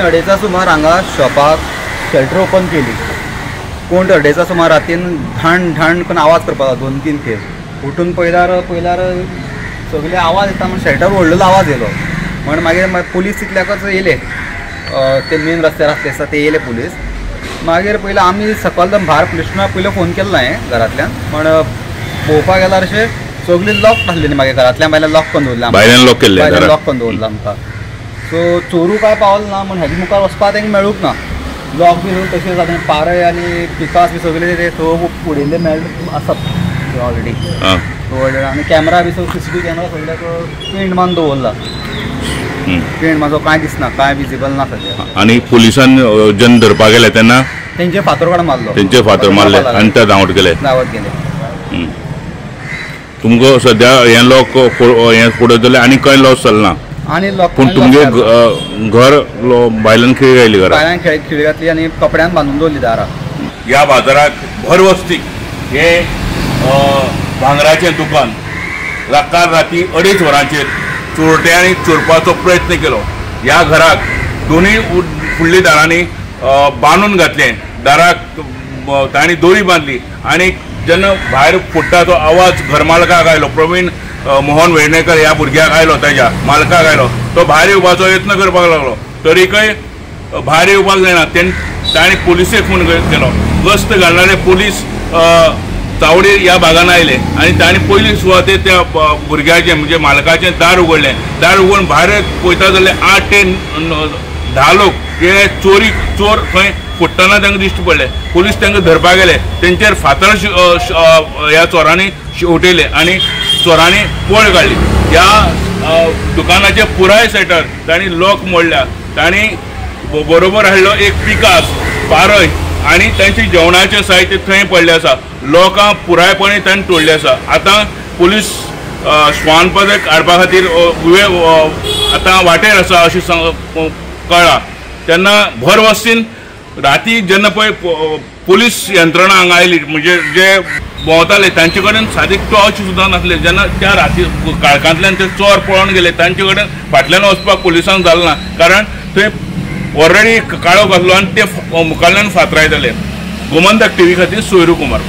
2:30 सुमार हांगा शॉपाक shelter open केली. कोण 2:30 सुमार रातीन ढाण ढाण करून आवाज करपाक लागलो 2-3 खेप. उठून पयल्यार सगळे आवाज येता म्हण शेल्टर व्हडलो आवाज येयलो. म्हण मागीर पुलीस तितल्याकच येयले. ते मेन रस्त्यार आसता ते येयले पुलीस. मागीर पयलीं आमी सकयल भायर पुलीस स्टेशनाक पयलीं फोन केल्लो हांवें घरांतल्यान. पण पळोवपाक गेल्यार अशें सगळीं लॉक आसलेलीं. मागीर घरांतल्यान भायल्यान लॉक करून दवरलें, भायल्यान लॉक केल्लें, भायल्यान लॉक करून दवरलें आमकां. सो चोरू काय पावलो ना म्हण हेजे मुखार वचपाक तांकां मेळूंक ना. लॉक बी तशें जाता. पारय आनी पिकास बी सगळे ते थंय उडयल्ले मेळ्ळे आसात ऑलरेडी. आनी कॅमेरा बी CCTV कॅमेरा सगळ्याक पेंट मारून दवरला. पेंट म्हाजो कांय दिसना, कांय विजिबल ना सद्या. आनी पुलिसान जन धरपाक गेले तेन्ना तेंचे फातर काडून मारलो. तेंचे फातर मारले आनी ते धांवत गेले. तुमकां सद्या हें लॉक हें फुडें जालें आनी खंय लॉस जालें ना. आनी लॉक पूण तुमगे घर भायल्यान खिळी घायली घरा. भायल्यान खिळी घातली आनी कपड्यान बांदून दवरली दारां. ह्या बाजाराक भर वस्तीक हे भांगराचें दुकान राती 2:30 वरांचेर चोरट्यांनी चोरपाचो प्रयत्न केलो. ह्या घराक दोनूय फुडली दारांनी बांदून घातलें. दाराक तांणी दोरी बांदली आनी जेन्ना भायर फुट्टा तो आवाज घरमालकाक आयलो, प्रवीण मोहन वेर्णेकर ह्या भुरग्याक आयलो, ताच्या मालकाक आयलो. तो भायर येवपाचो यत्न करपाक लागलो. तरीकय भायर येवपाक जायना. तांणी पुलिसेक फोन केलो. गस्त घालणारे पुलीस चावडे ह्या भागान आयले आनी तांणी पयली सुवातेर त्या भुरग्याचें म्हणजे मालकाचें दार उगडलें. दार उगडून भायर पळयता जाल्यार 8 ते 10 लोक हे चोर खंय फुट्टना तांकां दिश्टी पडले. पुलीस तांकां धरपाक गेले. तेंचेर फातर ह्या चोरांनी शेवटयले आनी चोरांनी पळ काडली. ह्या दुकानाचे पुराय सेटर तांणी लॉक मोडल्या. तांणी बरोबर हाडलो एक पिकास, पारय आनी तांचे जेवणाचें साहित्य थंय पडलें आसा. लोकां पुरायपणी तांणी तोडलें आसा. आतां पुलीस श्वान पथक हाडपा खातीर आतां वाटेर आसा अशें कळ्ळां. तेन्ना भर वस्तीन राती जेन्ना पळय पुलीस यंत्रणा हांगा आयली म्हणजे जे भोंवताले तांचे कडेन सादीक टॉर्च सुद्दां नासले. जेन्ना त्या राती काळखांतल्यान ते चोर पळोवन गेले तांचे कडेन फाटल्यान वचपाक पुलिसांक जालें ना. कारण थंय ऑलरेडी काळोख आसलो आनी ते मुखारल्यान फातरायताले. गोमंतक TV खातीर सोयरू कुमार.